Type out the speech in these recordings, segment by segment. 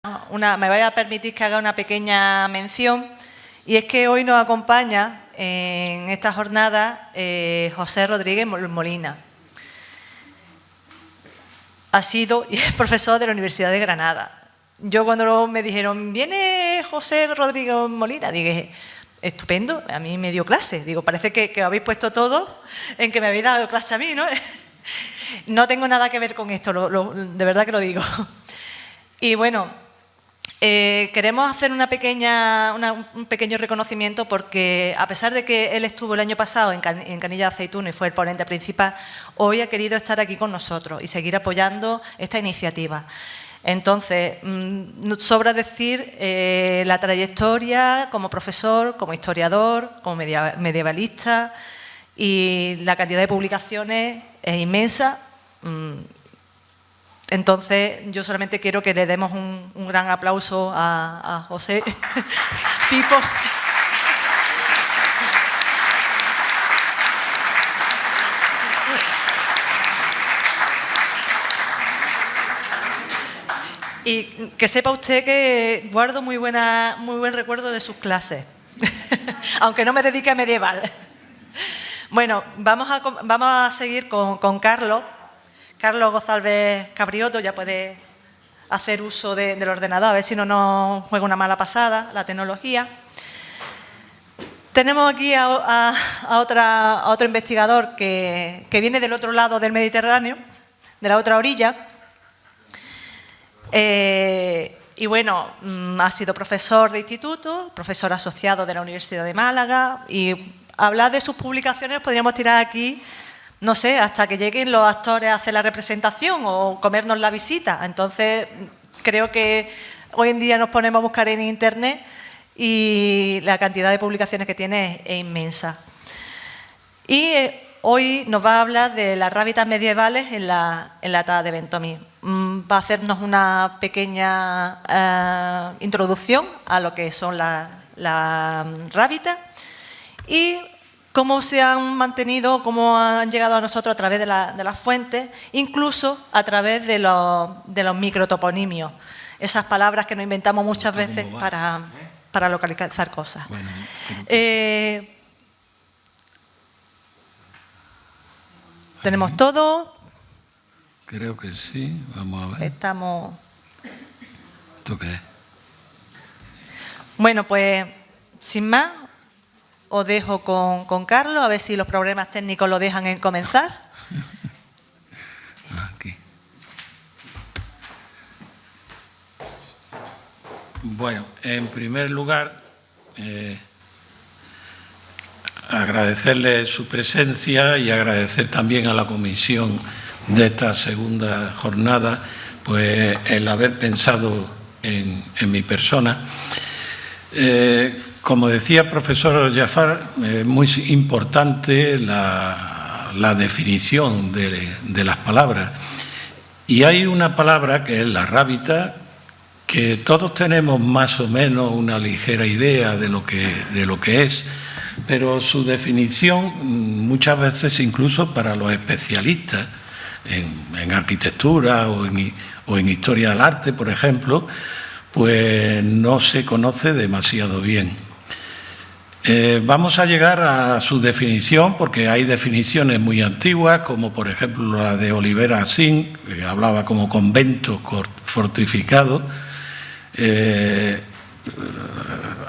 me vaya a permitir que haga una pequeña mención, y es que hoy nos acompaña en esta jornada José Rodríguez Molina. Ha sido y es profesor de la Universidad de Granada. Yo cuando me dijeron, ¿viene José Rodríguez Molina? Dije, estupendo, a mí me dio clase. Digo, parece que habéis puesto todo en que me habéis dado clase a mí, ¿no? No tengo nada que ver con esto, de verdad que lo digo. Y bueno, queremos hacer un pequeño reconocimiento porque, a pesar de que él estuvo el año pasado en Canilla de Aceituno y fue el ponente principal, hoy ha querido estar aquí con nosotros y seguir apoyando esta iniciativa. Entonces, sobra decir la trayectoria como profesor, como historiador, como medievalista, y la cantidad de publicaciones es inmensa. Entonces, yo solamente quiero que le demos un gran aplauso a José Pipo. Y que sepa usted que guardo muy buen recuerdo de sus clases, aunque no me dedique a medieval. Bueno, vamos a seguir con Carlos. Carlos González Cabrioto ya puede hacer uso del ordenador, a ver si no nos juega una mala pasada la tecnología. Tenemos aquí a otro investigador que viene del otro lado del Mediterráneo, de la otra orilla. Y bueno, ha sido profesor de instituto, profesor asociado de la Universidad de Málaga, y hablar de sus publicaciones podríamos tirar aquí, no sé, hasta que lleguen los actores a hacer la representación o comernos la visita. Entonces, creo que hoy en día nos ponemos a buscar en Internet y la cantidad de publicaciones que tiene es inmensa. Y hoy nos va a hablar de las rábitas medievales en la Tada de Ventomí. Va a hacernos una pequeña introducción a lo que son las rábitas y cómo se han mantenido, cómo han llegado a nosotros a través de las fuentes, incluso a través de los microtoponimios, esas palabras que nos inventamos muchas veces para localizar cosas. Bueno, ¿tenemos todo? Creo que sí, vamos a ver. Estamos... ¿Esto qué es? Bueno, pues, sin más, os dejo con Carlos, a ver si los problemas técnicos lo dejan en comenzar. Aquí. Bueno, en primer lugar, agradecerle su presencia y agradecer también a la comisión de esta segunda jornada, pues el haber pensado en mi persona. Como decía el profesor Jafar, es muy importante la definición de las palabras. Y hay una palabra que es la rábita, que todos tenemos más o menos una ligera idea de lo que es, pero su definición muchas veces, incluso para los especialistas en arquitectura o en historia del arte, por ejemplo, pues no se conoce demasiado bien. Vamos a llegar a su definición, porque hay definiciones muy antiguas, como por ejemplo la de Olivera Asín, que hablaba como convento fortificado,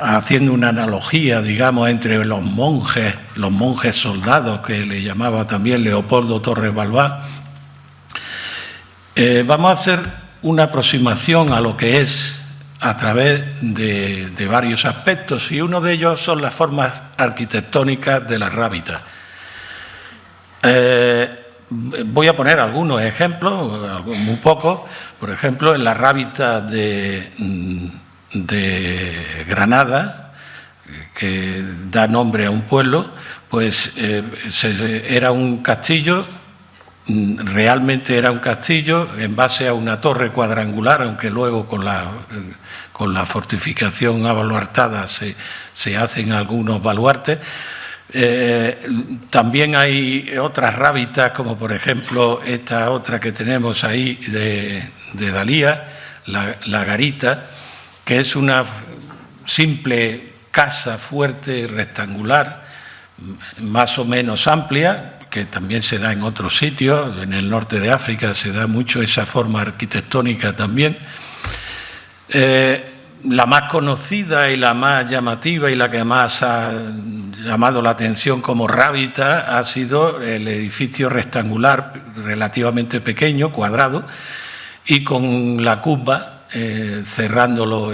haciendo una analogía, digamos, entre los monjes soldados, que le llamaba también Leopoldo Torres Balbás. Vamos a hacer una aproximación a lo que es a través de varios aspectos, y uno de ellos son las formas arquitectónicas de las rábitas. Voy a poner algunos ejemplos, muy pocos. Por ejemplo, en la rábita de Granada, que da nombre a un pueblo, pues era un castillo. Realmente era un castillo en base a una torre cuadrangular, aunque luego con la fortificación abaluartada se hacen algunos baluartes. También hay otras rábitas, como por ejemplo esta otra que tenemos ahí de Dalía, la garita, que es una simple casa fuerte rectangular, más o menos amplia, que también se da en otros sitios. En el norte de África se da mucho esa forma arquitectónica también. La más conocida y la más llamativa y la que más ha llamado la atención como rábita ha sido el edificio rectangular relativamente pequeño, cuadrado, y con la cumba cerrándolo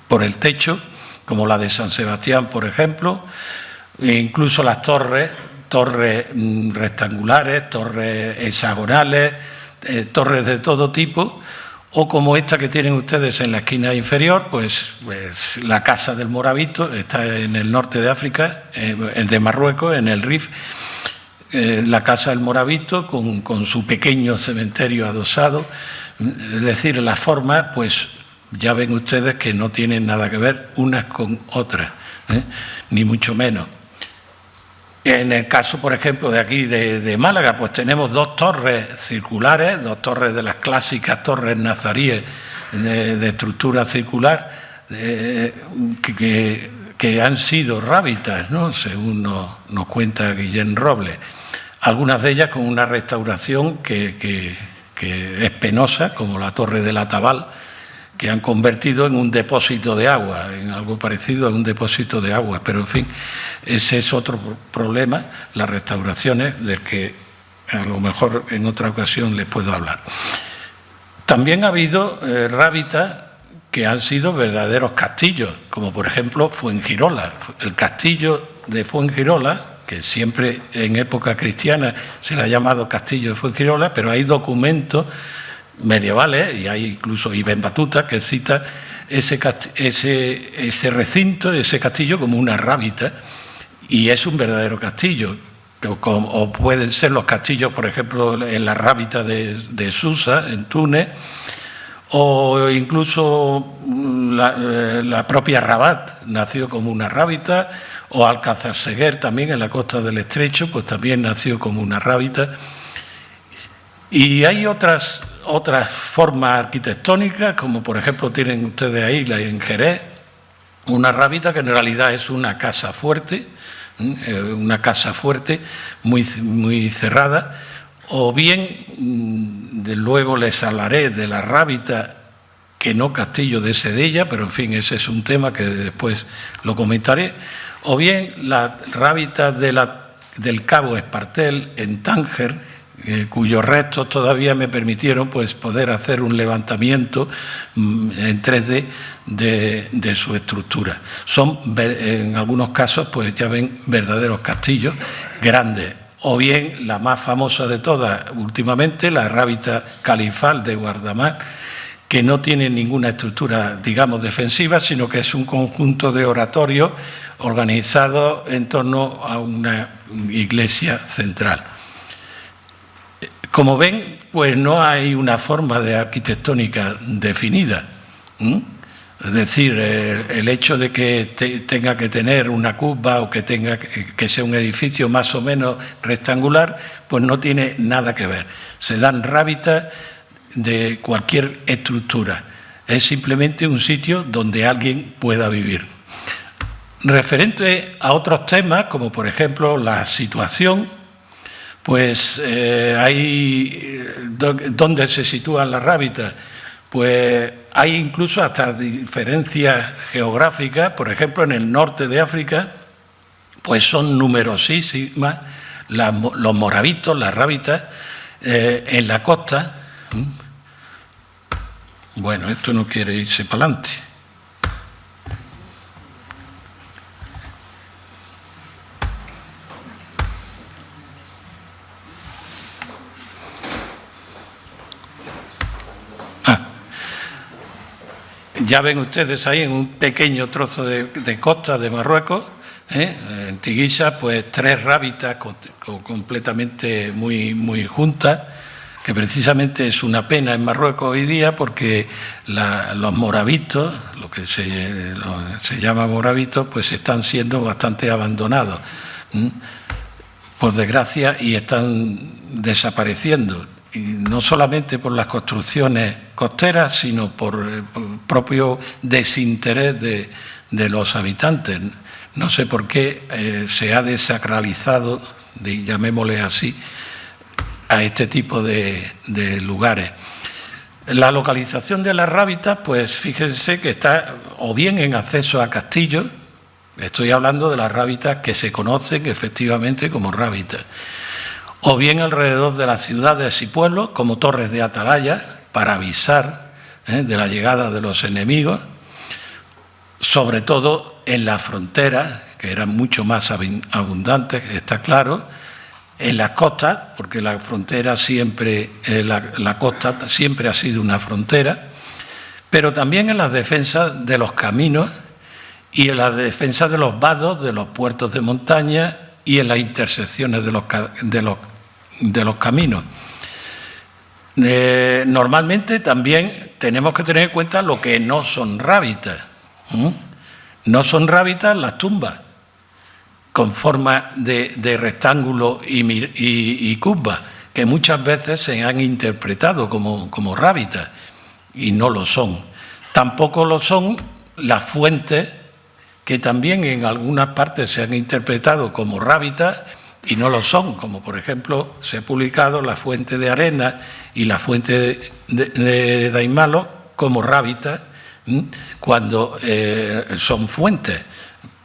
por el techo, como la de San Sebastián, por ejemplo, e incluso las torres rectangulares, torres hexagonales, torres de todo tipo, o como esta que tienen ustedes en la esquina inferior, pues la casa del Morabito, está en el norte de África, el de Marruecos, en el Rif, la casa del Morabito con su pequeño cementerio adosado. Es decir, las formas, pues ya ven ustedes que no tienen nada que ver unas con otras, ni mucho menos. En el caso, por ejemplo, de aquí de Málaga, pues tenemos dos torres circulares, dos torres de las clásicas torres nazaríes de estructura circular, que han sido rábitas, ¿no?, según nos cuenta Guillén Robles. Algunas de ellas con una restauración que es penosa, como la Torre del Atabal, que han convertido en un depósito de agua, en algo parecido a un depósito de agua. Pero, en fin, ese es otro problema, las restauraciones, del que a lo mejor en otra ocasión les puedo hablar. También ha habido rábitas que han sido verdaderos castillos, como por ejemplo Fuengirola. El castillo de Fuengirola, que siempre en época cristiana se le ha llamado castillo de Fuengirola, pero hay documentos medievales, y hay incluso Ibn Batuta que cita ese recinto, ese castillo, como una rábita, y es un verdadero castillo, o pueden ser los castillos, por ejemplo, en la rábita de Susa, en Túnez, o incluso la propia Rabat nació como una rábita, o Alcázar Seguer también en la costa del Estrecho, pues también nació como una rábita. Y hay otras formas arquitectónicas, como por ejemplo tienen ustedes ahí en Jerez, una rábita que en realidad es una casa fuerte muy, muy cerrada, o bien, luego les hablaré de la rábita, que no castillo de Sedella, pero en fin, ese es un tema que después lo comentaré, o bien la rábita del Cabo Espartel en Tánger, cuyos restos todavía me permitieron pues poder hacer un levantamiento en 3D de su estructura. Son, en algunos casos, pues ya ven, verdaderos castillos grandes. O bien, la más famosa de todas últimamente, la rábita califal de Guardamar, que no tiene ninguna estructura, digamos, defensiva, sino que es un conjunto de oratorios organizados en torno a una iglesia central. Como ven, pues no hay una forma de arquitectónica definida. Es decir, el hecho de que tenga que tener una curva o que tenga que ser un edificio más o menos rectangular, pues no tiene nada que ver. Se dan rábitas de cualquier estructura. Es simplemente un sitio donde alguien pueda vivir. Referente a otros temas, como por ejemplo la situación, pues ¿dónde se sitúan las rábitas? Pues hay incluso hasta diferencias geográficas. Por ejemplo, en el norte de África, pues son numerosísimas los moravitos, las rábitas, en la costa. Bueno, esto no quiere irse para adelante. Ya ven ustedes ahí en un pequeño trozo de costa de Marruecos, en Tiguisa, pues 3 rábitas completamente muy, muy juntas, que precisamente es una pena en Marruecos hoy día, porque los moravitos, lo que se llama moravitos, pues están siendo bastante abandonados, por desgracia, y están desapareciendo. y no solamente por las construcciones costeras, sino por el propio desinterés de los habitantes. No sé por qué se ha desacralizado, llamémosle así, a este tipo de lugares. La localización de las rábitas, pues fíjense que está o bien en acceso a castillos, estoy hablando de las rábitas que se conocen efectivamente como rábitas, o bien alrededor de las ciudades y pueblos, como torres de atalaya, para avisar de la llegada de los enemigos, sobre todo en las fronteras, que eran mucho más abundantes, está claro, en las costas, porque la frontera siempre, la costa siempre ha sido una frontera, pero también en las defensas de los caminos y en las defensas de los vados, de los puertos de montaña y en las intersecciones de los caminos. Normalmente también tenemos que tener en cuenta lo que no son rábitas. No son rábitas las tumbas, con forma de rectángulo y curva, que muchas veces se han interpretado como rábitas, y no lo son. Tampoco lo son las fuentes, que también en algunas partes se han interpretado como rábitas y no lo son, como por ejemplo se ha publicado la fuente de Arena y la fuente de Daimalo como rábitas, cuando son fuentes.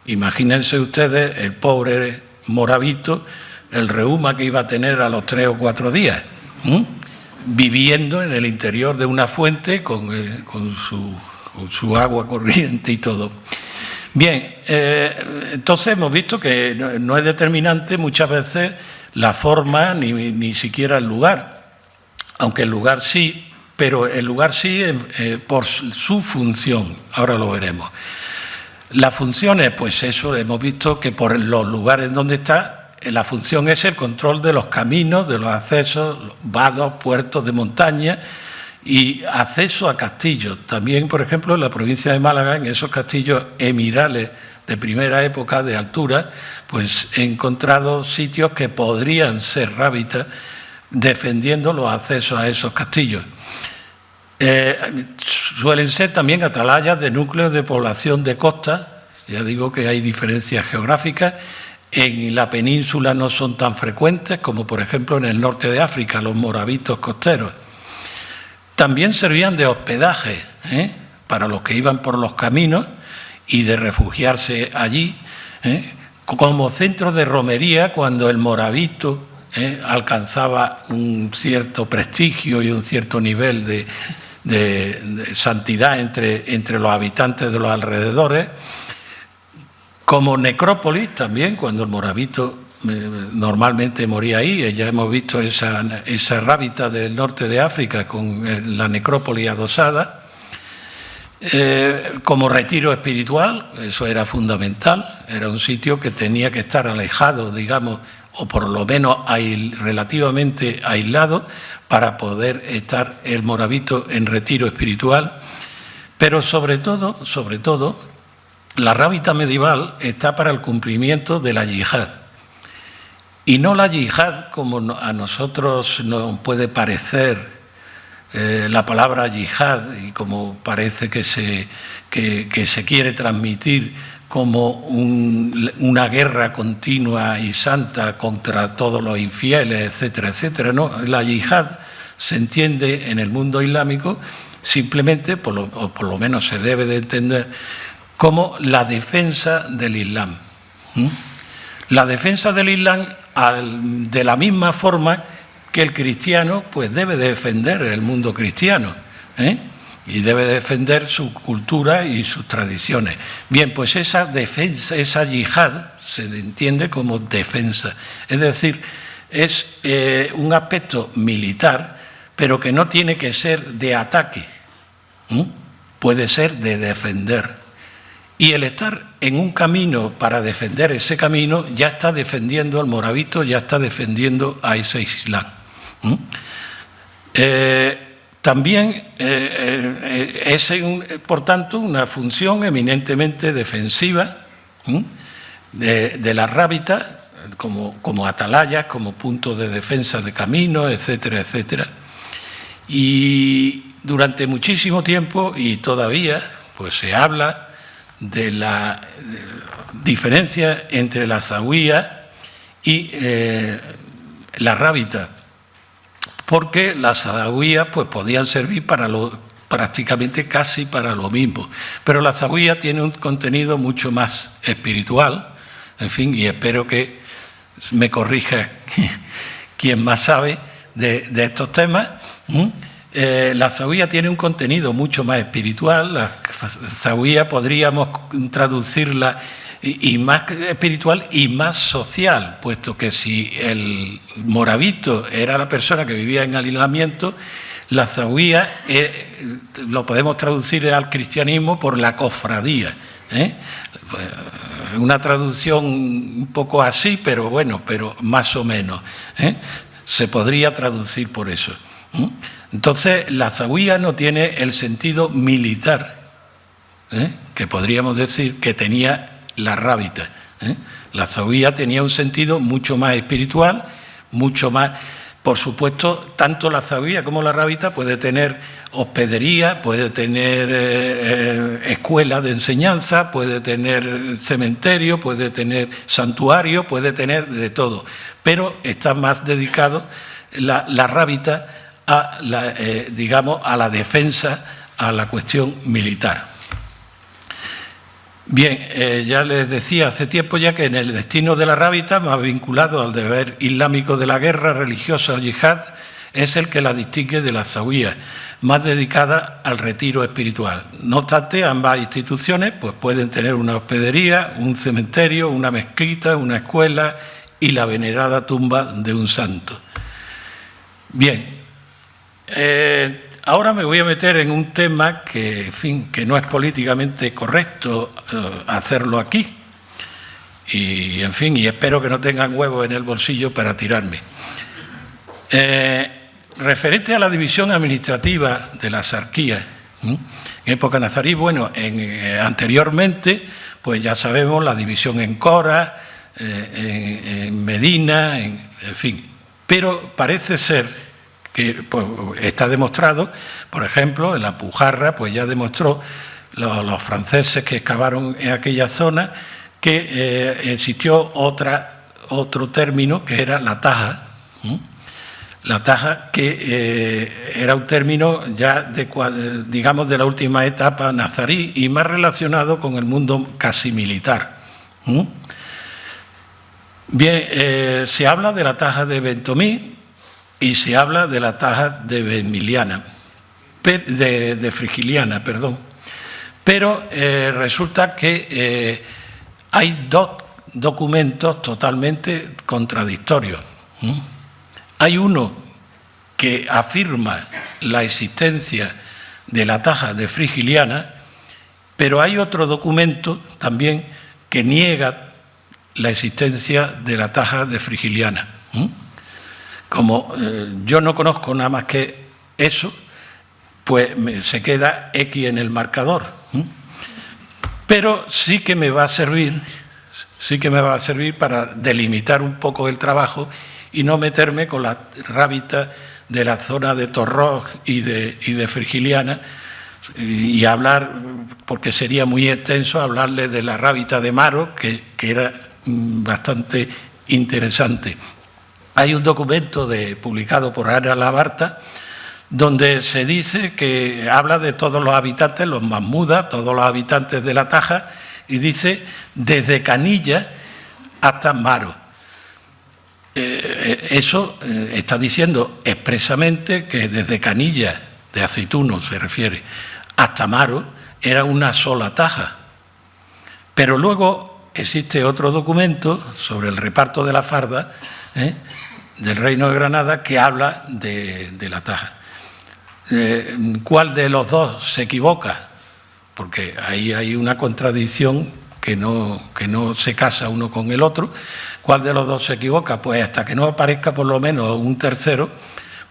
Imagínense ustedes el pobre moravito, el reuma que iba a tener a los 3 o 4 días, viviendo en el interior de una fuente con su agua corriente y todo. Bien, entonces hemos visto que no es determinante muchas veces la forma ni siquiera el lugar, aunque el lugar sí, pero el lugar sí por su función, ahora lo veremos. Las funciones, pues eso, hemos visto que por los lugares donde está, la función es el control de los caminos, de los accesos, vados, puertos de montaña y acceso a castillos. También, por ejemplo, en la provincia de Málaga, en esos castillos emirales de primera época, de altura, pues he encontrado sitios que podrían ser rábitas defendiendo los accesos a esos castillos. Suelen ser también atalayas de núcleos de población de costa. Ya digo que hay diferencias geográficas. En la península no son tan frecuentes como, por ejemplo, en el norte de África, los moravitos costeros. También servían de hospedaje para los que iban por los caminos y de refugiarse allí, como centro de romería cuando el moravito alcanzaba un cierto prestigio y un cierto nivel de santidad entre los habitantes de los alrededores, como necrópolis también, cuando el moravito normalmente moría ahí. Ya hemos visto esa rábita del norte de África con la necrópolis adosada, como retiro espiritual. Eso era fundamental, era un sitio que tenía que estar alejado, digamos, o por lo menos relativamente aislado, para poder estar el moravito en retiro espiritual. Pero sobre todo, la rábita medieval está para el cumplimiento de la yihad. Y no la yihad como a nosotros nos puede parecer la palabra yihad, y como parece que se quiere transmitir como una guerra continua y santa contra todos los infieles, etcétera, etcétera. No, la yihad se entiende en el mundo islámico simplemente, o por lo menos se debe de entender, como la defensa del Islam. La defensa del Islam de la misma forma que el cristiano pues debe defender el mundo cristiano, y debe defender su cultura y sus tradiciones. Bien, pues esa defensa, esa yihad, se entiende como defensa. Es decir, es un aspecto militar, pero que no tiene que ser de ataque, puede ser de defender. Y el estar en un camino para defender ese camino ya está defendiendo al moravito, ya está defendiendo a ese Islam. También es, por tanto, una función eminentemente defensiva de las rábitas, como atalayas, como punto de defensa de caminos, etcétera, etcétera. Y durante muchísimo tiempo, y todavía, pues se habla de la diferencia entre la zahuía y la rábita, porque las zahuías pues podían servir para prácticamente casi para lo mismo, pero la zahuía tiene un contenido mucho más espiritual, en fin, y espero que me corrija quien más sabe de estos temas. La zahuía tiene un contenido mucho más espiritual. La zahuía podríamos traducirla y más espiritual y más social, puesto que si el moravito era la persona que vivía en aislamiento, la zahuía lo podemos traducir al cristianismo por la cofradía. Una traducción un poco así, pero bueno, pero más o menos. Se podría traducir por eso. Entonces, la zahuía no tiene el sentido militar, que podríamos decir que tenía la rábita. La zahuía tenía un sentido mucho más espiritual, mucho más... Por supuesto, tanto la zahuía como la rábita puede tener hospedería, puede tener escuela de enseñanza, puede tener cementerio, puede tener santuario, puede tener de todo. Pero está más dedicado la rábita a digamos, a la defensa, a la cuestión militar. Bien, ya les decía hace tiempo ya que en el destino de la rábita, más vinculado al deber islámico de la guerra religiosa o yihad, es el que la distingue de la zahuía, más dedicada al retiro espiritual. No obstante, ambas instituciones pues, pueden tener una hospedería, un cementerio, una mezquita, una escuela y la venerada tumba de un santo. Bien, ahora me voy a meter en un tema que, en fin, que no es políticamente correcto hacerlo aquí. Y, en fin, y espero que no tengan huevos en el bolsillo para tirarme. Referente a la división administrativa de la exarquía, en época nazarí, bueno, anteriormente, pues ya sabemos la división en Cora, en Medina, en fin. Pero parece ser que pues, está demostrado, por ejemplo, en la Pujarra, pues ya demostró los franceses que excavaron en aquella zona que existió otro término que era la taja. La taja que era un término ya, digamos, de la última etapa nazarí y más relacionado con el mundo casi militar. Bien, se habla de la taja de Ventomí y se habla de la taja de Venmiliana, de Frigiliana, perdón. Pero resulta que hay dos documentos totalmente contradictorios. Hay uno que afirma la existencia de la taja de Frigiliana, pero hay otro documento también que niega la existencia de la taja de Frigiliana. Como yo no conozco nada más que eso, pues se queda X en el marcador. Pero sí que me va a servir para delimitar un poco el trabajo y no meterme con la rábita de la zona de Torroj y de Frigiliana y hablar, porque sería muy extenso hablarle de la rábita de Maro, que era bastante interesante. Hay un documento publicado por Ana Labarta donde se dice que habla de todos los habitantes, los Mahmudas, todos los habitantes de la taja, y dice desde Canilla hasta Maro. Eso está diciendo expresamente que desde Canilla, de Aceituno se refiere, hasta Maro era una sola taja. Pero luego existe otro documento sobre el reparto de la farda, del Reino de Granada, que habla de la taja. ¿Cuál de los dos se equivoca? Porque ahí hay una contradicción que no se casa uno con el otro. ¿Cuál de los dos se equivoca? Pues hasta que no aparezca por lo menos un tercero,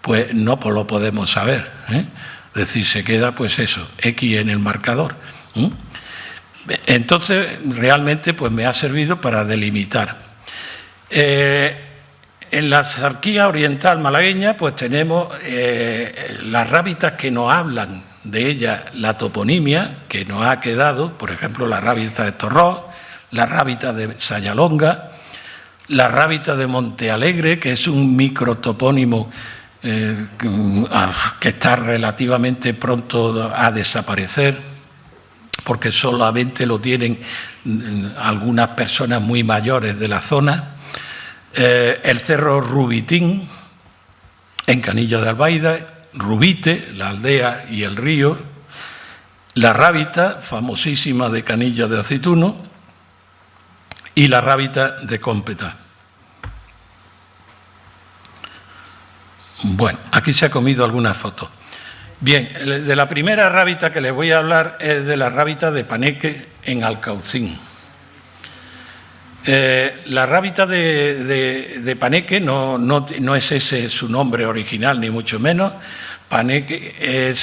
pues no pues lo podemos saber. Es decir, se queda pues eso, X en el marcador. Entonces, realmente pues me ha servido para delimitar. en la Sarquía oriental malagueña pues tenemos las rábitas que nos hablan de ella, la toponimia que nos ha quedado, por ejemplo, la rábita de Torrós, la rábita de Sayalonga, la rábita de Montealegre, que es un microtopónimo que está relativamente pronto a desaparecer, porque solamente lo tienen algunas personas muy mayores de la zona. El cerro Rubitín, en Canillo de Albaida, Rubite, la aldea y el río, la rábita, famosísima de Canillo de Aceituno, y la rábita de Cómpeta. Bueno, aquí se ha comido algunas fotos. Bien, de la primera rábita que les voy a hablar es de la rábita de Paneque en Alcaucín. La rábita de Paneque no es ese su nombre original, ni mucho menos. Paneque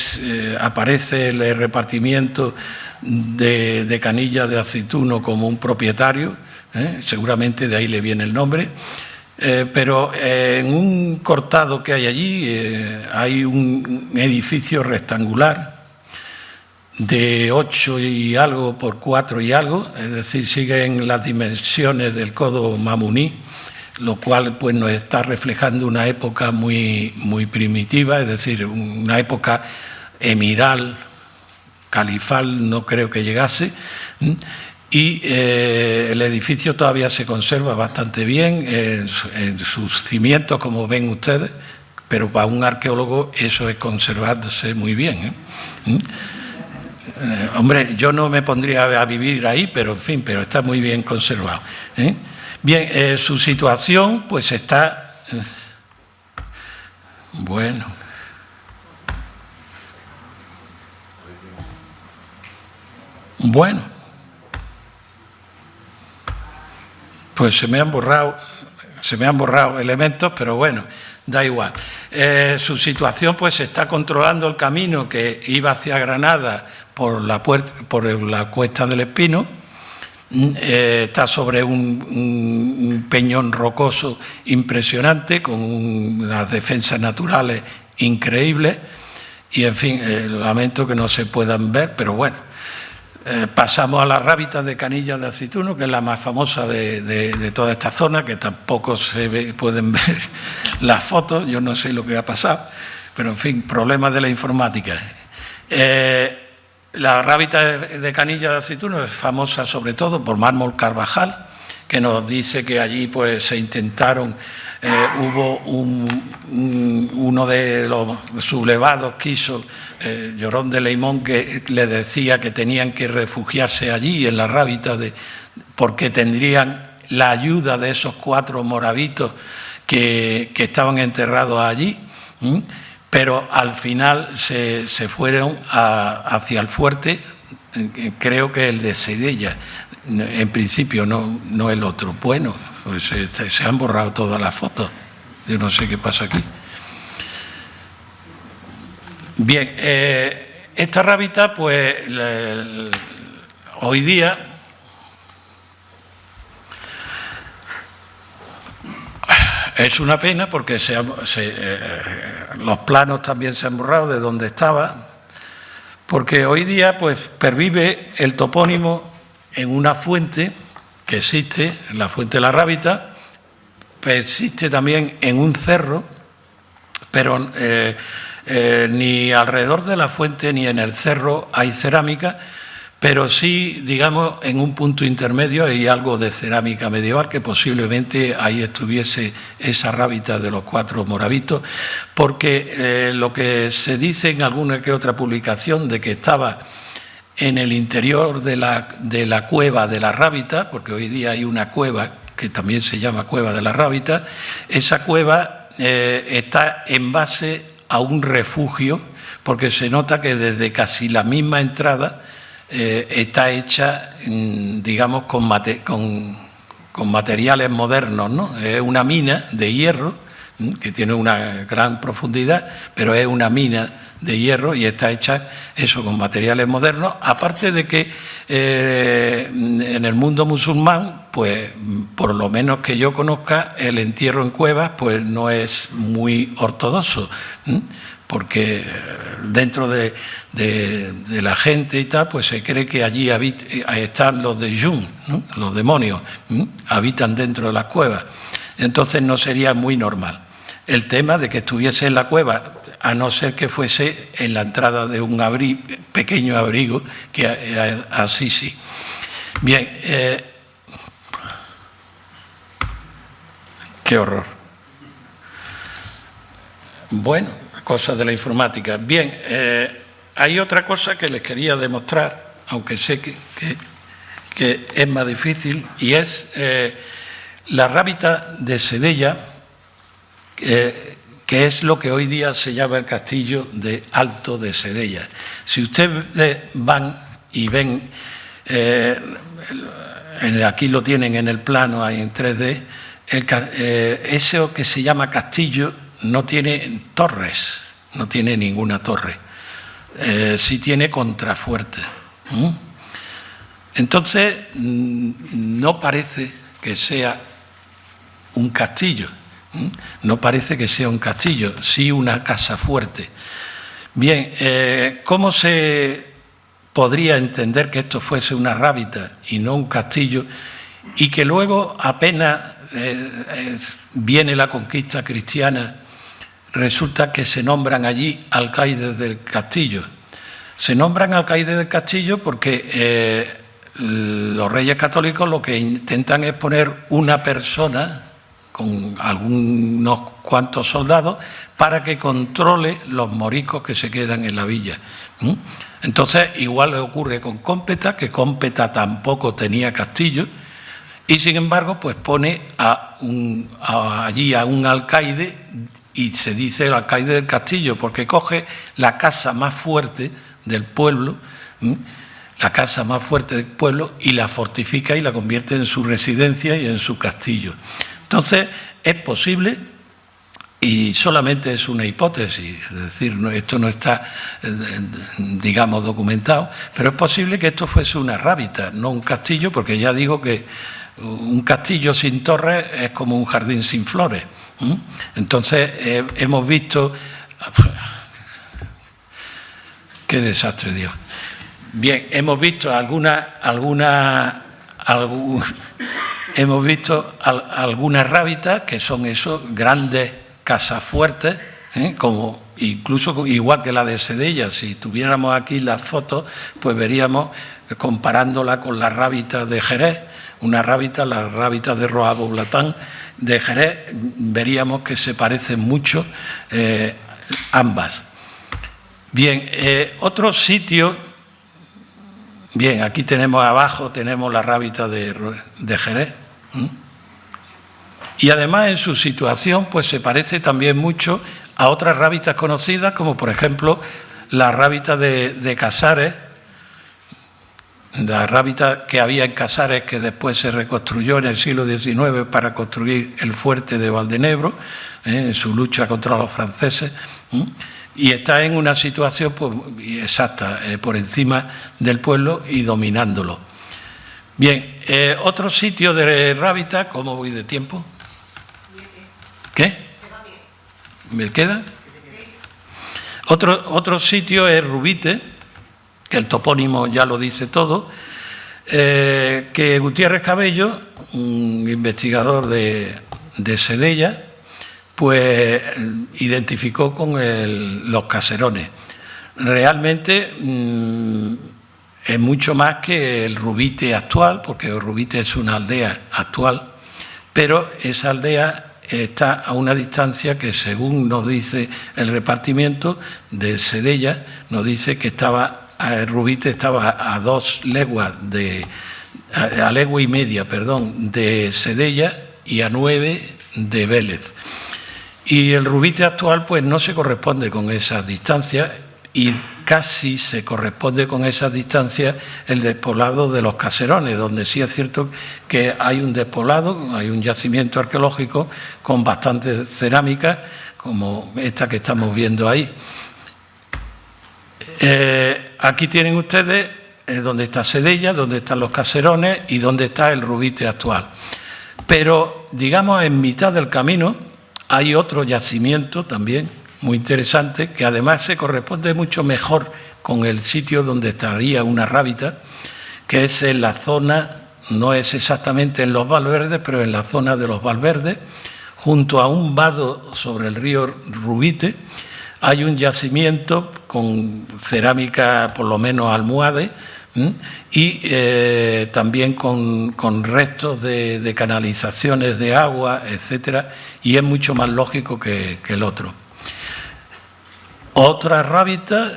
aparece el repartimiento de Canilla de Aceituno como un propietario, seguramente de ahí le viene el nombre, pero en un cortado que hay allí hay un edificio rectangular de 8 y algo por 4 y algo, es decir, siguen las dimensiones del codo mamuní, lo cual pues nos está reflejando una época muy primitiva, es decir, una época emiral, califal, no creo que llegase, y el edificio todavía se conserva bastante bien en sus cimientos, como ven ustedes, pero para un arqueólogo eso es conservarse muy bien, hombre, yo no me pondría a vivir ahí, pero en fin, pero está muy bien conservado. Bien, su situación pues está... Bueno. Pues se me han borrado elementos, pero bueno, da igual. Su situación pues se está controlando el camino que iba hacia Granada por la Cuesta del Espino, está sobre un peñón rocoso impresionante con unas defensas naturales increíbles y en fin, lamento que no se puedan ver, pero bueno. Pasamos a la rábita de Canilla de Aceituno, que es la más famosa de toda esta zona, que tampoco pueden ver las fotos, yo no sé lo que ha pasado, pero en fin, problemas de la informática. La rábita de Canilla de Aceituno es famosa sobre todo por Mármol Carvajal, que nos dice que allí pues se intentaron, hubo uno de los sublevados quiso, Llorón de Leimón, que le decía que tenían que refugiarse allí en la rábita porque tendrían la ayuda de esos 4 moravitos que estaban enterrados allí, pero al final se fueron hacia el fuerte, creo que el de Sedella, en principio no el otro. Bueno, pues se han borrado todas las fotos, yo no sé qué pasa aquí. Bien, esta rábita pues hoy día es una pena porque los planos también se han borrado de donde estaba, porque hoy día pues pervive el topónimo en una fuente que existe, la fuente de la rábita, persiste también en un cerro, pero ni alrededor de la fuente ni en el cerro hay cerámica, pero sí, digamos, en un punto intermedio hay algo de cerámica medieval, que posiblemente ahí estuviese esa rábita de los 4 moravitos, porque lo que se dice en alguna que otra publicación de que estaba en el interior de la cueva de la rábita, porque hoy día hay una cueva que también se llama Cueva de la Rábita, esa cueva está en base a un refugio, porque se nota que desde casi la misma entrada está hecha, digamos, con materiales modernos, ¿no? Es una mina de hierro, que tiene una gran profundidad, pero es una mina de hierro y está hecha eso con materiales modernos, aparte de que en el mundo musulmán pues por lo menos que yo conozca, el entierro en cuevas pues no es muy ortodoxo, porque dentro de la gente y tal, pues se cree que allí están los de Jung, ¿no? Los demonios, habitan dentro de las cuevas. Entonces no sería muy normal el tema de que estuviese en la cueva, a no ser que fuese en la entrada de un pequeño abrigo, que así sí. Bien, qué horror. Bueno, cosas de la informática. Bien, hay otra cosa que les quería demostrar, aunque sé que es más difícil, y es la rábita de Sedella, que es lo que hoy día se llama el castillo de Alto de Sedella. Si ustedes van y ven, aquí lo tienen en el plano, ahí en 3D, eso que se llama castillo no tiene torres, no tiene ninguna torre, sí tiene contrafuerte. Entonces, no parece que sea un castillo. No parece que sea un castillo, sí una casa fuerte. Bien, ¿cómo se podría entender que esto fuese una rábita y no un castillo? Y que luego, apenas viene la conquista cristiana, resulta que se nombran allí alcaides del castillo. Se nombran alcaides del castillo porque los reyes católicos lo que intentan es poner una persona con algunos cuantos soldados para que controle los moriscos que se quedan en la villa. Entonces, igual le ocurre con Cómpeta, que Cómpeta tampoco tenía castillo, y sin embargo, pues pone allí a un alcaide, y se dice el alcaide del castillo, porque coge la casa más fuerte del pueblo, la casa más fuerte del pueblo, y la fortifica y la convierte en su residencia y en su castillo. Entonces, es posible, y solamente es una hipótesis, es decir, esto no está, digamos, documentado, pero es posible que esto fuese una rábita, no un castillo, porque ya digo que un castillo sin torres es como un jardín sin flores. Entonces, hemos visto... ¡Qué desastre, Dios! Bien, hemos visto hemos visto algunas rábitas que son esos grandes casas fuertes, como incluso igual que la de Sedella. Si tuviéramos aquí las fotos, pues veríamos, comparándola con la rábita de Jerez, la rábita de Roa-Boulatán de Jerez, veríamos que se parecen mucho ambas. Bien, otro sitio, bien, aquí tenemos abajo, tenemos la rábita de Jerez. Y además en su situación pues se parece también mucho a otras rábitas conocidas, como por ejemplo la rábita de Casares, la rábita que había en Casares, que después se reconstruyó en el siglo XIX para construir el fuerte de Valdenebro, en su lucha contra los franceses, y está en una situación pues, exacta, por encima del pueblo y dominándolo. Bien, otro sitio de rábita, ¿cómo voy de tiempo? ¿Qué? ¿Me queda? Otro sitio es Rubite, que el topónimo ya lo dice todo, que Gutiérrez Cabello, un investigador de Sedella, pues identificó con los caserones. Realmente es mucho más que el Rubite actual, porque el Rubite es una aldea actual, pero esa aldea está a una distancia que, según nos dice el repartimiento de Sedella, nos dice que Rubite estaba a 2 leguas, a legua y media, perdón, de Sedella y a 9 de Vélez. Y el Rubite actual pues no se corresponde con esas distancias, y casi se corresponde con esas distancias el despoblado de los Caserones, donde sí es cierto que hay un despoblado, hay un yacimiento arqueológico con bastantes cerámicas, como esta que estamos viendo ahí. Aquí tienen ustedes donde está Sedella, donde están los Caserones y donde está el Rubite actual. Pero, digamos, en mitad del camino hay otro yacimiento también muy interesante, que además se corresponde mucho mejor con el sitio donde estaría una rábita, que es en la zona, no es exactamente en los Valverdes, pero en la zona de los Valverdes, junto a un vado sobre el río Rubite, hay un yacimiento con cerámica, por lo menos almohade, y también con restos de canalizaciones de agua, etcétera, y es mucho más lógico que el otro. Otra rábita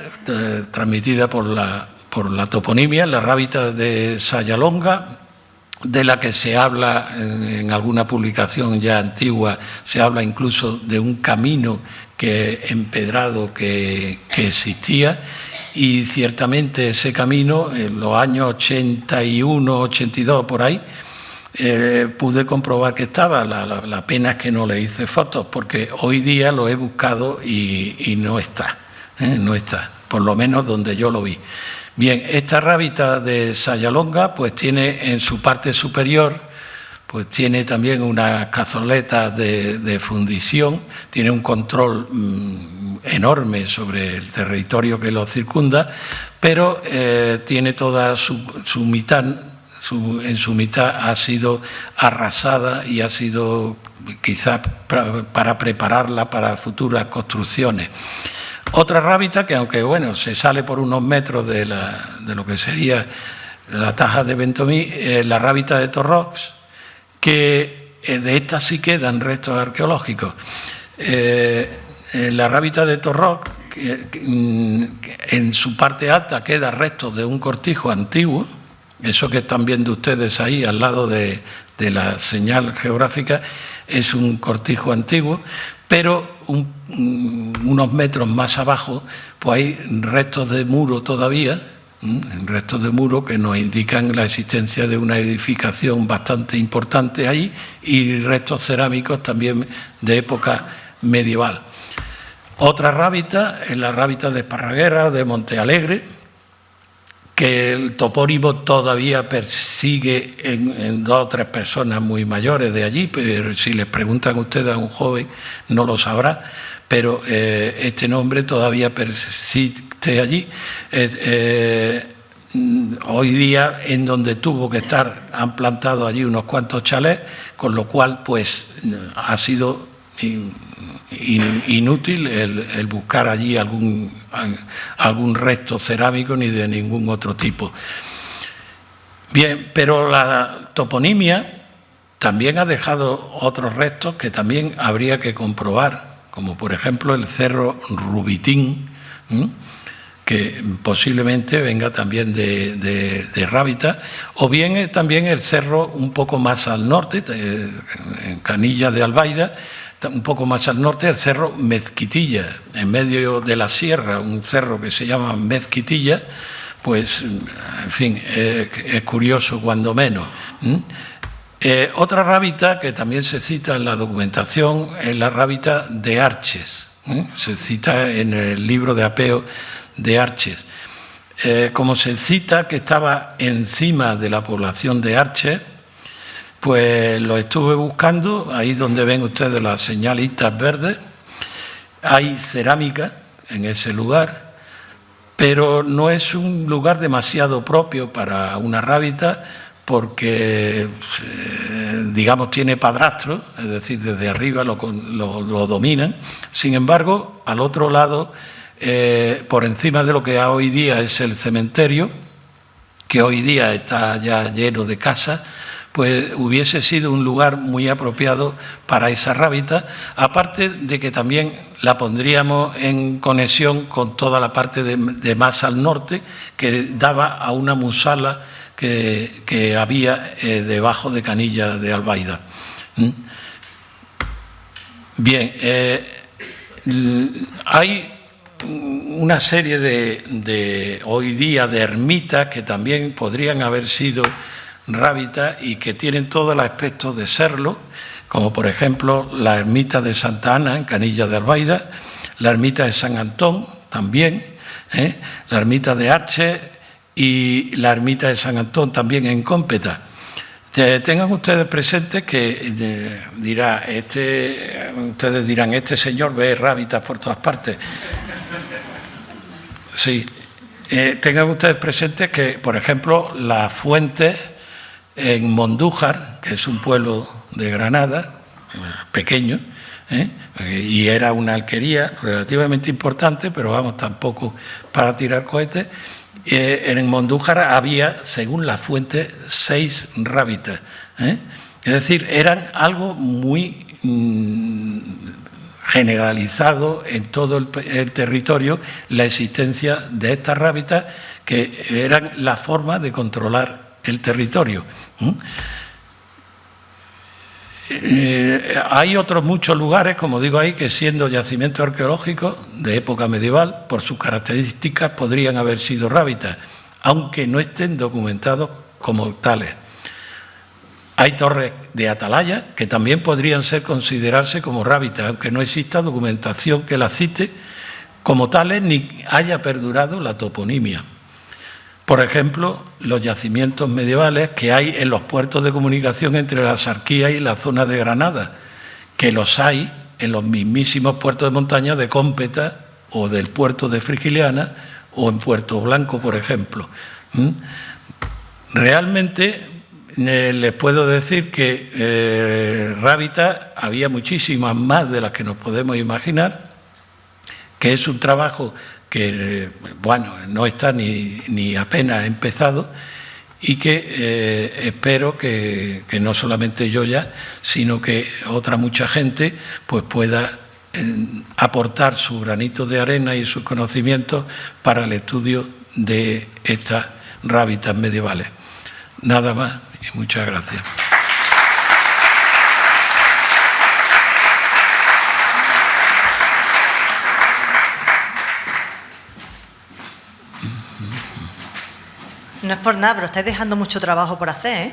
transmitida por la toponimia, la rábita de Sayalonga, de la que se habla en alguna publicación ya antigua, se habla incluso de un camino empedrado que existía, y ciertamente ese camino en los años 81, 82 por ahí pude comprobar que estaba. La pena es que no le hice fotos, porque hoy día lo he buscado y no está, no está, por lo menos donde yo lo vi. Bien, esta rábita de Sayalonga pues tiene en su parte superior, pues tiene también unas cazoletas de fundición, tiene un control enorme sobre el territorio que lo circunda, pero tiene toda su mitad, en su mitad ha sido arrasada y ha sido quizás para prepararla para futuras construcciones. Otra rábita que, aunque bueno, se sale por unos metros de lo que sería la Taja de Ventomí, la rábita de Torrox, que de esta sí quedan restos arqueológicos. La rábita de Torrox, en su parte alta queda restos de un cortijo antiguo, eso que están viendo ustedes ahí al lado de la señal geográfica, es un cortijo antiguo, pero unos metros más abajo pues hay restos de muro todavía, restos de muro que nos indican la existencia de una edificación bastante importante ahí, y restos cerámicos también de época medieval. Otra rábita es la rábita de Esparraguera, de Montealegre, que el topónimo todavía persigue en 2 o 3 personas muy mayores de allí, pero si les preguntan ustedes a un joven no lo sabrá, pero este nombre todavía persiste allí. Hoy día, en donde tuvo que estar, han plantado allí unos cuantos chalés, con lo cual pues ha sido inútil el buscar allí algún resto cerámico ni de ningún otro tipo. Bien, pero la toponimia también ha dejado otros restos que también habría que comprobar, como por ejemplo el cerro Rubitín, que posiblemente venga también de Rábita, o bien también el cerro un poco más al norte, en Canilla de Albaida, un poco más al norte, el cerro Mezquitilla, en medio de la sierra, un cerro que se llama Mezquitilla, pues, en fin, es curioso cuando menos. Otra rábita que también se cita en la documentación es la rábita de Arches, se cita en el libro de Apeo de Arches. Como se cita que estaba encima de la población de Arches, pues lo estuve buscando, ahí donde ven ustedes las señalitas verdes, hay cerámica en ese lugar, pero no es un lugar demasiado propio para una rábita porque, digamos, tiene padrastro, es decir, desde arriba lo dominan. Sin embargo, al otro lado, por encima de lo que hoy día es el cementerio, que hoy día está ya lleno de casas, pues hubiese sido un lugar muy apropiado para esa rábita, aparte de que también la pondríamos en conexión con toda la parte de más al norte, que daba a una musala que había debajo de Canilla de Albaida. Bien, hay una serie de hoy día de ermitas que también podrían haber sido rábitas y que tienen todos los aspectos de serlo, como por ejemplo la ermita de Santa Ana en Canilla de Albaida, la ermita de San Antón también, la ermita de Arches y la ermita de San Antón también en Cómpeta. Tengan ustedes presentes que ustedes dirán, este señor ve rábitas por todas partes. Sí. Tengan ustedes presentes que, por ejemplo, las fuentes en Mondújar, que es un pueblo de Granada, pequeño, y era una alquería relativamente importante, pero vamos, tampoco para tirar cohetes. En Mondújar había, según las fuentes, 6 rábitas. Es decir, eran algo muy generalizado en todo el territorio la existencia de estas rábitas, que eran la forma de controlar el territorio. Hay otros muchos lugares, como digo ahí, que siendo yacimientos arqueológicos de época medieval, por sus características podrían haber sido rábitas, aunque no estén documentados como tales. Hay torres de atalaya que también podrían considerarse como rábitas, aunque no exista documentación que las cite como tales ni haya perdurado la toponimia. Por ejemplo, los yacimientos medievales que hay en los puertos de comunicación entre la Axarquía y la zona de Granada, que los hay en los mismísimos puertos de montaña de Cómpeta o del puerto de Frigiliana o en Puerto Blanco, por ejemplo. Realmente les puedo decir que rábitas había muchísimas más de las que nos podemos imaginar, que es un trabajo que, bueno, no está ni apenas empezado y que espero que no solamente yo ya, sino que otra mucha gente pues pueda aportar su granito de arena y sus conocimientos para el estudio de estas rábitas medievales. Nada más y muchas gracias. No es por nada, pero estáis dejando mucho trabajo por hacer, ¿eh?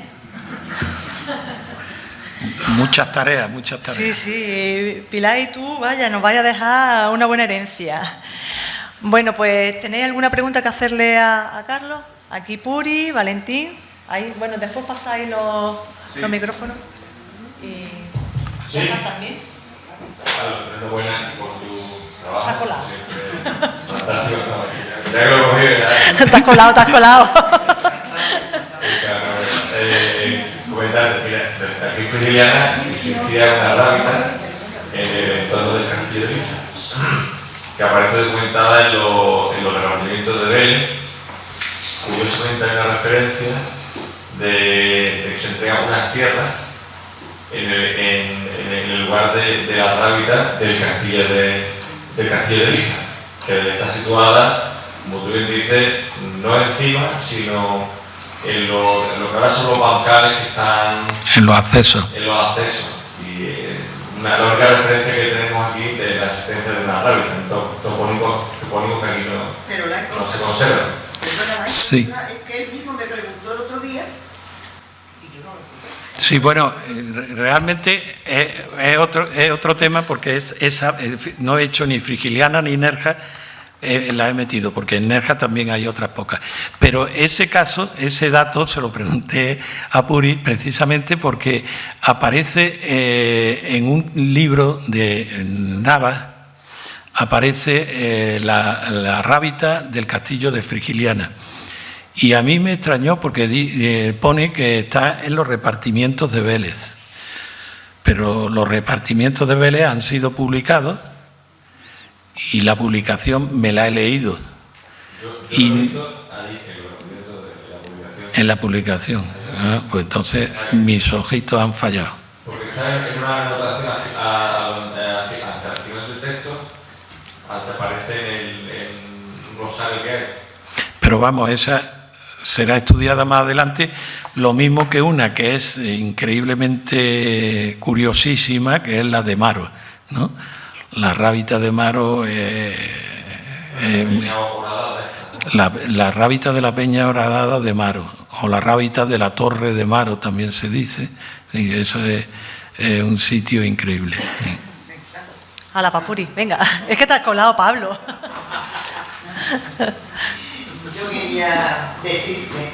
Muchas tareas, muchas tareas. Sí, Pilar y tú, vaya, nos vais a dejar una buena herencia. Bueno, pues, ¿tenéis alguna pregunta que hacerle a Carlos? Aquí Puri, Valentín. Ahí, bueno, después pasáis los micrófonos. Y sí. También. Carlos, enhorabuena por tu trabajo. Se ha colado. Fantástico. Ya que lo cogí, ¿verdad? Te has colado. Comentar, mira, aquí en Frigiliana existía una rábita en el entorno del castillo de Liza, que aparece documentada en los repartimientos de Vélez. Curiosamente hay una referencia de que se entregan unas tierras en el lugar de la rábita del castillo de Liza, que está situada, como tú bien dices, no encima, sino en lo que ahora son los bancales que están en los accesos. Y la única referencia que tenemos aquí de la existencia de una rábita, topónico que aquí no se conserva. Sí. Es que él mismo me preguntó el otro día y yo no lo escuché. Sí, bueno, realmente es otro tema, porque no he hecho ni Frigiliana ni Nerja, la he metido, porque en Nerja también hay otras pocas. Pero ese dato se lo pregunté a Puri precisamente porque aparece en un libro de Navas, aparece la rábita del castillo de Frigiliana. Y a mí me extrañó porque pone que está en los repartimientos de Vélez. Pero los repartimientos de Vélez han sido publicados y la publicación me la he leído. Yo lo he visto ahí en los repartimientos de la publicación. En la publicación. Pues entonces mis ojitos han fallado. Porque está en una anotación hacia el final del texto, te aparece en un rosario que hay. Pero vamos, esa será estudiada más adelante, lo mismo que una que es increíblemente curiosísima, que es la de Maro, ¿no? La rábita de Maro, la rábita de la Peña Horadada de Maro, o la rábita de la Torre de Maro también se dice, y eso es un sitio increíble. A la Papuri, venga, es que te has colado, Pablo. yo quería decirte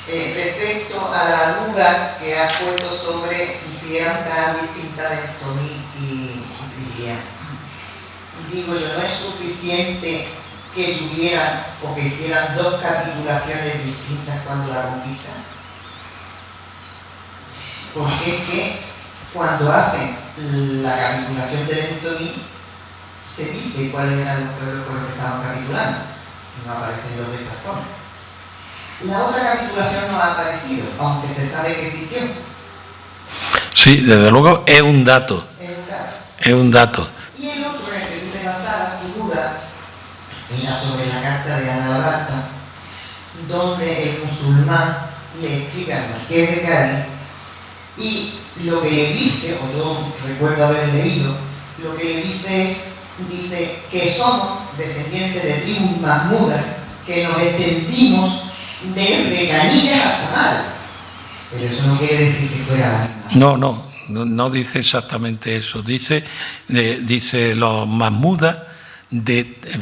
respecto a la duda que has puesto sobre si eran tan distintas Bentomí y Frigiliana. Digo yo, no es suficiente que tuvieran o que hicieran dos capitulaciones distintas cuando la conquistan. Porque es que cuando hacen la capitulación de Bentomí se dice cuáles eran los pueblos con los que estaban capitulando. No aparecen los de esta zona. La otra capitulación no ha aparecido, aunque se sabe que existió. Sí, desde luego es un dato. Es un dato. Y el otro en el que tú te basabas tu duda era sobre la carta de Ana Labarta, donde el musulmán le explica al marqués de Cádiz y lo que le dice, o yo recuerdo haber leído, lo que le dice que somos descendientes de tribus mahmudas, que nos extendimos desde Canillas hasta Mal. Pero eso no quiere decir que fuera la misma. No dice exactamente eso. Dice los mahmudas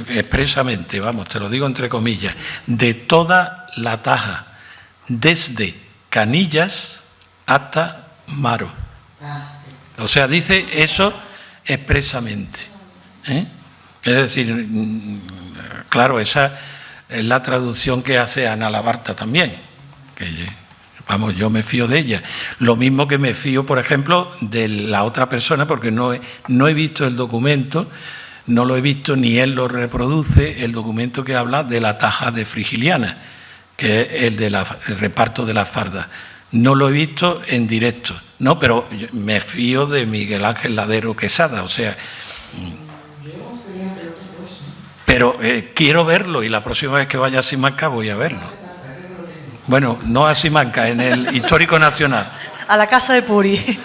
expresamente, vamos, te lo digo entre comillas, de toda la Taja, desde Canillas hasta Maro. O sea, dice eso expresamente. Es decir, claro, esa es la traducción que hace Ana Labarta también, que vamos, yo me fío de ella. Lo mismo que me fío, por ejemplo, de la otra persona, porque no he visto el documento, no lo he visto ni él lo reproduce, el documento que habla de la Taja de Frigiliana, que es el reparto de las fardas. No lo he visto en directo, no, pero me fío de Miguel Ángel Ladero Quesada, o sea... Pero quiero verlo y la próxima vez que vaya a Simancas voy a verlo. Bueno, no a Simancas, en el Histórico Nacional. A la casa de Puri.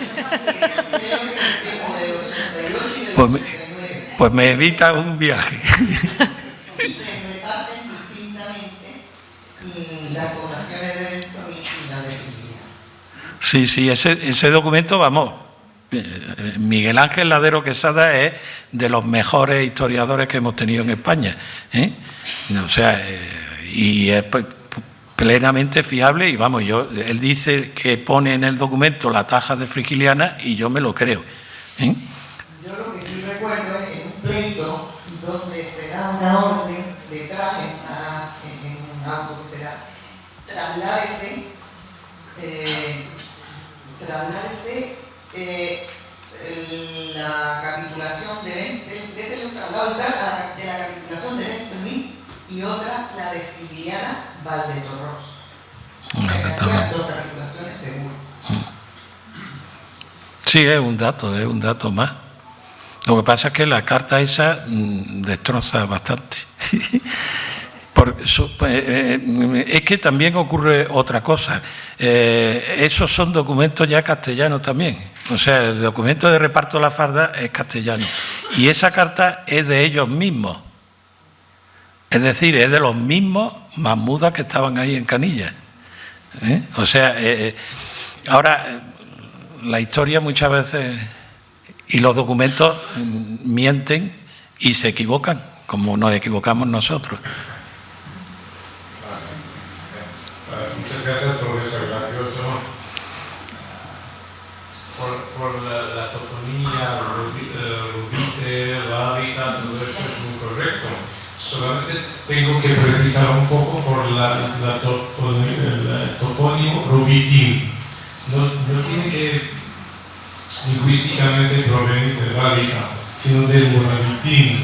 Pues me evita un viaje. Se reparten distintamente las poblaciones de Bentomí y las de Frigiliana. Sí, ese documento, vamos, Miguel Ángel Ladero Quesada es de los mejores historiadores que hemos tenido en España, o sea, y es plenamente fiable y vamos, él dice que pone en el documento la Taja de Frigiliana y yo me lo creo. Yo lo que sí recuerdo es en un pleito donde se da una orden de traje en un auto que se da, trasládese la capitulación de un traslado de la capitulación de Bentomí y otra la de Frigiliana Valdetorros. Había dos capitulaciones seguras. Sí, es un dato más. Lo que pasa es que la carta esa destroza bastante. Es que también ocurre otra cosa. Esos son documentos ya castellanos también. O sea, el documento de reparto de la farda es castellano. Y esa carta es de ellos mismos. Es decir, es de los mismos mahmudas que estaban ahí en Canillas. O sea, ahora la historia muchas veces y los documentos mienten y se equivocan, como nos equivocamos nosotros. Muchas gracias, profesor Gracioso. Por la toponía, rubite, la hábitat, todo eso es muy correcto. Solamente tengo que precisar un poco por el topónimo rubitín. No tiene que lingüísticamente provenir del hábitat, sino del morabitín,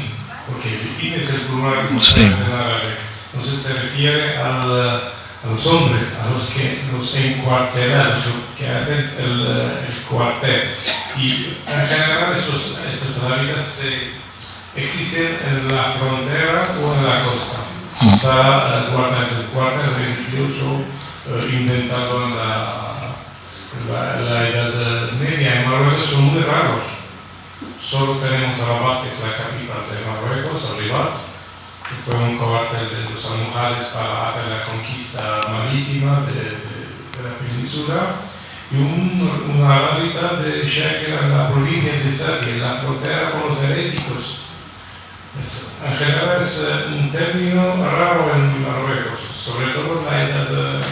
porque vitín es el plural como se dice en árabe. Entonces se refiere a los hombres, a los que los encuartelan, que hacen el cuartel. Y en general esas hábitats existen en la frontera o en la costa. Está el cuartel incluso inventado en la Edad Media. En Marruecos son muy raros. Solo tenemos a Rabat, que es la capital de Marruecos, a Rabat, que fue un cuartel de los almohades para hacer la conquista marítima de la península, y una hábitat de Sheker en la provincia de Sati, en la frontera con los heréticos. En general es un término raro en Marruecos. sobre todo la edad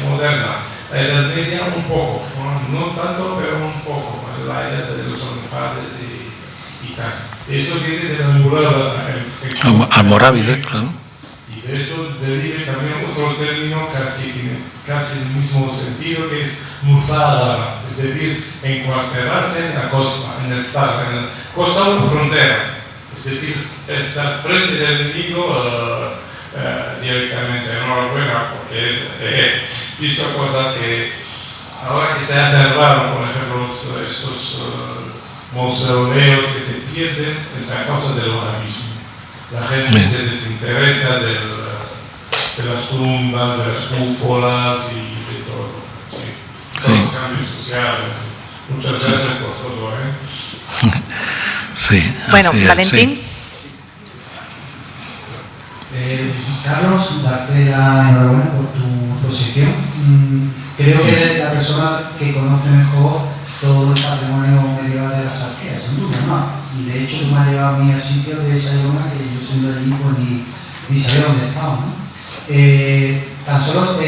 moderna. La edad media un poco, no tanto, pero un poco, la edad de los almohades y tal. Eso viene de la Almorávide, claro. Y de eso deriva también otro término que tiene casi el mismo sentido, que es muzada, es decir, encuarterarse en la costa, en el costa o frontera, es decir, estar frente del enemigo directamente. Enhorabuena, porque he visto cosas que ahora que se han cerrado, por ejemplo, estos mausoleos que se pierden, es a causa del wahabismo. La gente se desinteresa de las tumbas, de las cúpulas y de todo. Sí. Todos los cambios sociales. Muchas gracias por todo. Sí, bueno, así es, Valentín. sí. Carlos, darte la enhorabuena por tu exposición. Creo que eres la persona que conoce mejor todo el patrimonio medieval de las Arqueas, sin duda, ¿no? Y de hecho tú me has llevado a mí al sitio de esa zona que yo siendo allí pues ni sabía dónde estaba, ¿no? Tan solo te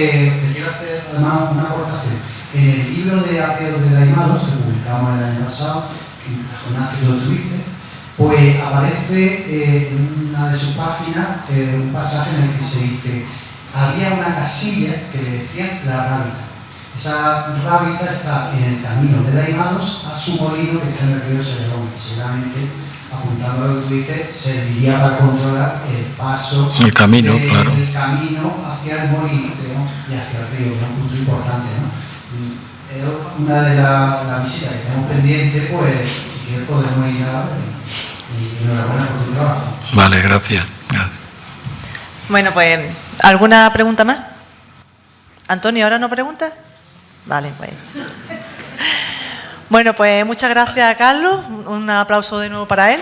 quiero hacer además una aportación. En el libro de Arqueos de Daimalos, que publicamos el año pasado, en la jornada que tú tuviste, pues aparece en una de sus páginas un pasaje en el que se dice: había una casilla que le decían la rábita. Esa rábita está en el camino de Daimalos a su molino que está en el río Seregón, que seguramente, apuntando a lo que tú dices, serviría para controlar el paso el camino, claro. El camino hacia el molino, creo, y hacia el río, que es un punto importante, ¿no? Es una de las visitas que tenemos pendiente, pues, si quieres podemos ir a ver. Y enhorabuena por tu trabajo. Vale, gracias. Bueno, pues, ¿alguna pregunta más? Antonio, ¿ahora no preguntas? Vale, pues. Bueno, pues muchas gracias a Carlos. Un aplauso de nuevo para él.